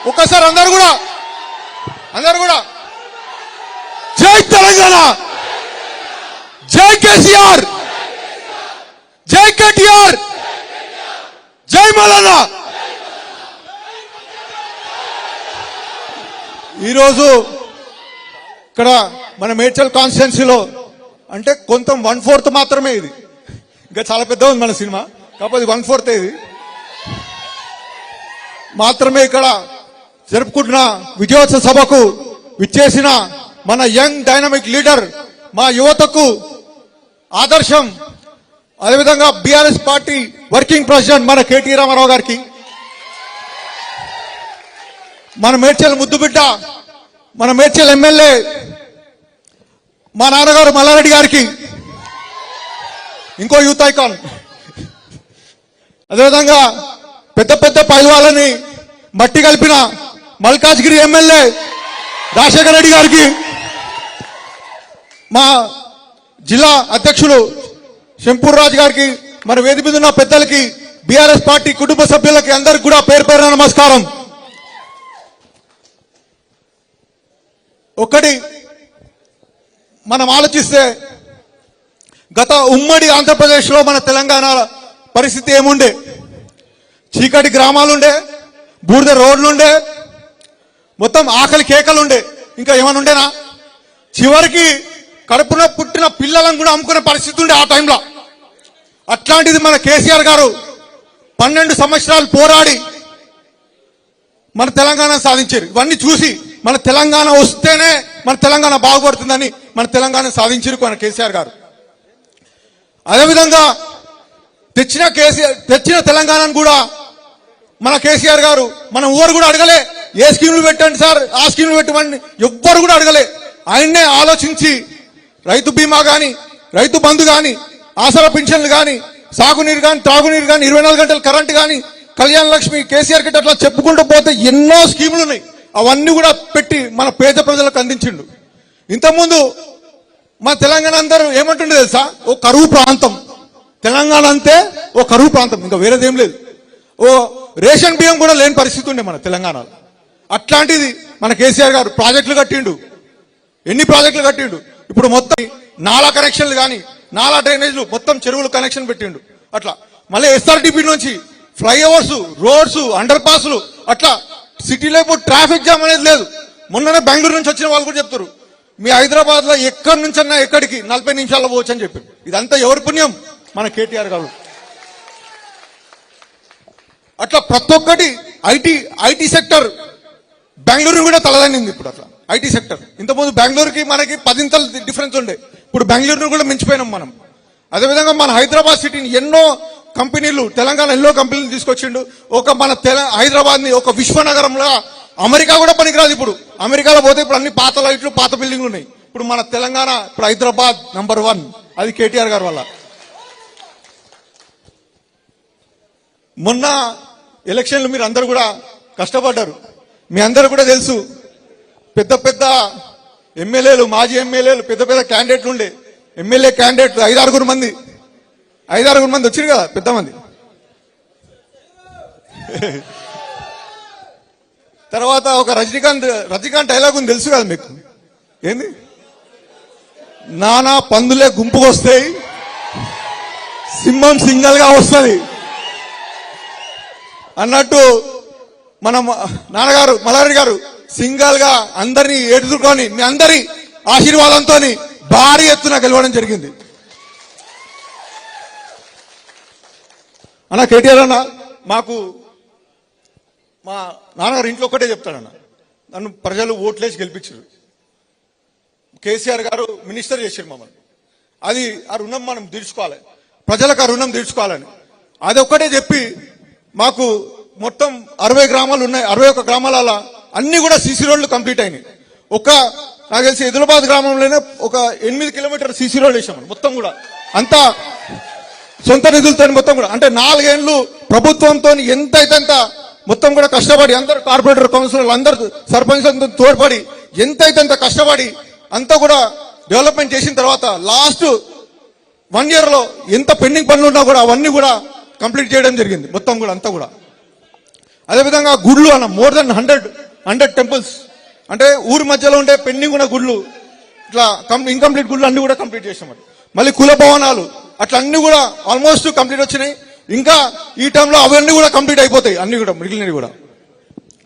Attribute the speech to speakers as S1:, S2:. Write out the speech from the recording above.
S1: ఒక్కసారి అందరు కూడా జై తెలంగాణ, జై కేసీఆర్, జై కేటీఆర్, జై మల్లన్న. ఈరోజు ఇక్కడ మన మేడ్చల్ కాన్స్టిట్యున్సీలో అంటే కొంత 1/4 మాత్రమే ఇది, ఇంకా చాలా పెద్ద ఉంది మన సినిమా, కాకపోతే 1/4 ఇది మాత్రమే ఇక్కడ జరుపుకుంటున్న విజయోత్సవ సభకు విచ్చేసిన మన యంగ్ డైనమిక్ లీడర్, మా యువతకు ఆదర్శం, అదేవిధంగా బీఆర్ఎస్ పార్టీ వర్కింగ్ ప్రెసిడెంట్ మన కేటీ రామారావు గారికి, మన మేడ్చల్ ముద్దుబిడ్డ, మన మేడ్చల్ ఎమ్మెల్యే మా నాన్నగారు మల్లారెడ్డి గారికి, ఇంకో యూత్ ఐకాన్, అదేవిధంగా పెద్ద పెద్ద పైల్వాలని మట్టి కలిపిన మల్కాజ్గిరి ఎమ్మెల్యే రాజశేఖర రెడ్డి గారికి, మా జిల్లా అధ్యక్షులు శంపూర్ రాజు గారికి, మన వేదిక మీద ఉన్న పెద్దలకి, బీఆర్ఎస్ పార్టీ కుటుంబ సభ్యులకి అందరికి కూడా పేరు పేరున నమస్కారం. ఒకటి మనం ఆలోచిస్తే గత ఉమ్మడి ఆంధ్రప్రదేశ్లో మన తెలంగాణ పరిస్థితి ఏముండే, చీకటి గ్రామాలుండే, బూడిద రోడ్లుండే, మొత్తం ఆకలి కేకలుండే, ఇంకా ఏమైనా ఉండేనా? చివరికి కడుపున పుట్టిన పిల్లలను కూడా అమ్ముకునే పరిస్థితి ఉండే ఆ టైంలో. అట్లాంటిది మన కేసీఆర్ గారు 12 సంవత్సరాలు పోరాడి మన తెలంగాణ సాధించారు. ఇవన్నీ చూసి మన తెలంగాణ వస్తేనే మన తెలంగాణ బాగుపడుతుందని మన తెలంగాణ సాధించారు మన కేసీఆర్ గారు. అదేవిధంగా తెచ్చిన తెలంగాణను కూడా మన కేసీఆర్ గారు మన ఊరు కూడా అడగలే, ఏ స్కీములు పెట్టండి సార్, ఆ స్కీములు పెట్టమని ఎవ్వరు కూడా అడగలే. ఆయన్నే ఆలోచించి రైతు బీమా కానీ, రైతు బంధు కానీ, ఆసరా పింఛన్లు కానీ, సాగునీరు కానీ, త్రాగునీరు కానీ, 24 గంటల కరెంటు కానీ, కళ్యాణ లక్ష్మి, కేసీఆర్ కిట్, అట్లా చెప్పుకుంటూ పోతే ఎన్నో స్కీములు ఉన్నాయి. అవన్నీ కూడా పెట్టి మన పేద ప్రజలకు అందించిండు. ఇంతకుముందు మన తెలంగాణ అందరూ ఏమంటుండే తెలుసా, ఓ కరువు ప్రాంతం, తెలంగాణ అంతే ఓ కరువు ప్రాంతం, ఇంకా వేరేదేం లేదు. ఓ రేషన్ బియ్యం కూడా లేని పరిస్థితి ఉండే మన తెలంగాణలో. అట్లాంటిది మన కేసీఆర్ గారు ప్రాజెక్టులు కట్టిండు, ఎన్ని ప్రాజెక్టులు కట్టిండు. ఇప్పుడు మొత్తం నాలా కనెక్షన్లు కానీ, నాలా డ్రైనేజ్లు, మొత్తం చెరువులు కనెక్షన్ పెట్టిండు. అట్లా మళ్ళీ ఎస్ఆర్టీపీ నుంచి ఫ్లైఓవర్స్, రోడ్స్, అండర్ పాస్లు, అట్లా సిటీలో ఇప్పుడు ట్రాఫిక్ జామ్ అనేది లేదు. మొన్ననే బెంగళూరు నుంచి వచ్చిన వాళ్ళు కూడా చెప్తారు, మీ హైదరాబాద్ లో ఎక్కడి నుంచన్నా ఎక్కడికి 40 నిమిషాల్లో పోవచ్చు అని చెప్పి. ఇదంతా ఎవరి పుణ్యం? మన కేటీఆర్ గారు. అట్లా ప్రతి ఒక్కటి ఐటీ సెక్టర్ బెంగళూరు కూడా తలదన్నింది ఇప్పుడు. అట్లా ఐటీ సెక్టర్ ఇంతకుముందు బెంగళూరుకి మనకి 10 ఇంతలు డిఫరెన్స్ ఉండే, ఇప్పుడు బెంగళూరును కూడా మించిపోయినాం మనం. అదేవిధంగా మన హైదరాబాద్ సిటీని ఎన్నో కంపెనీలు, తెలంగాణ ఎన్నో కంపెనీలు తీసుకొచ్చిండు. ఒక మన హైదరాబాద్ ని ఒక విశ్వనగరంలో, అమెరికా కూడా పనికిరాదు. ఇప్పుడు అమెరికాలో పోతే ఇప్పుడు అన్ని పాత లైట్లు, పాత బిల్డింగ్లు ఉన్నాయి. ఇప్పుడు మన తెలంగాణ, ఇప్పుడు హైదరాబాద్ నంబర్ 1, అది కేటీఆర్ గారి వల్ల. మొన్న ఎలక్షన్లు మీరు అందరూ కూడా కష్టపడ్డారు, మీ అందరూ కూడా తెలుసు. పెద్ద పెద్ద ఎమ్మెల్యేలు, మాజీ ఎమ్మెల్యేలు, పెద్ద పెద్ద క్యాండిడేట్లు ఉండే. ఎమ్మెల్యే క్యాండిడేట్లు 5-6 మంది వచ్చారు కదా, పెద్ద మంది. తర్వాత ఒక రజనీకాంత్ డైలాగ్ ఉంది, తెలుసు కదా మీకు, ఏంది? నానా పందులే గుంపుకు వస్తాయి, సింహం సింగల్ గా వస్తుంది అన్నట్టు మన నాన్నగారు మల్లారెడ్డి గారు సింగల్ గా అందరినీ ఎదుర్కొని మీ అందరి ఆశీర్వాదంతో భారీ ఎత్తున గెలవడం జరిగింది. అన్న కేటీఆర్ అన్న, మాకు మా నాన్నగారు ఇంట్లో ఒక్కటే చెప్తాడన్న, నన్ను ప్రజలు ఓట్లేసి గెలిపించారు, కేసీఆర్ గారు మినిస్టర్ చేశారు మమ్మల్ని, అది ఆ రుణం మనం తీర్చుకోవాలి, ప్రజలకు ఆ రుణం తీర్చుకోవాలని అది ఒక్కటే చెప్పి మాకు మొత్తం 60 గ్రామాలు ఉన్నాయి. 61 గ్రామాల అన్ని కూడా సీసీ రోడ్లు కంప్లీట్ అయినాయి. నాకు తెలిసి ఎదులాబాద్ గ్రామంలోనే ఒక 8 కిలోమీటర్ సీసీ రోడ్ వేసాం మొత్తం కూడా, అంతా సొంత నిధులతో మొత్తం కూడా. అంటే 4 ఏళ్ళు ప్రభుత్వంతో ఎంతైతే అంత మొత్తం కూడా కష్టపడి, అందరు కార్పొరేటర్, కౌన్సిలర్లు, అందరు సర్పంచ్లతో తోడ్పడి ఎంతైతే అంత కష్టపడి అంతా కూడా డెవలప్మెంట్ చేసిన తర్వాత లాస్ట్ 1 year లో ఎంత పెండింగ్ పనులు ఉన్నా కూడా అవన్నీ కూడా కంప్లీట్ చేయడం జరిగింది మొత్తం కూడా, అంతా కూడా. అదేవిధంగా గుళ్ళు అన్న మోర్ దెన్ 100 టెంపుల్స్, అంటే ఊరి మధ్యలో ఉండే పెండింగ్ ఉన్న గుళ్ళు, ఇట్లా ఇన్కంప్లీట్ గుళ్ళు అన్ని కూడా కంప్లీట్ చేసాం. మళ్ళీ కుల భవనాలు అట్లా అన్ని కూడా ఆల్మోస్ట్ కంప్లీట్ వచ్చినాయి. ఇంకా ఈ టైంలో అవన్నీ కూడా కంప్లీట్ అయిపోతాయి, అన్ని కూడా మిగిలినవి కూడా.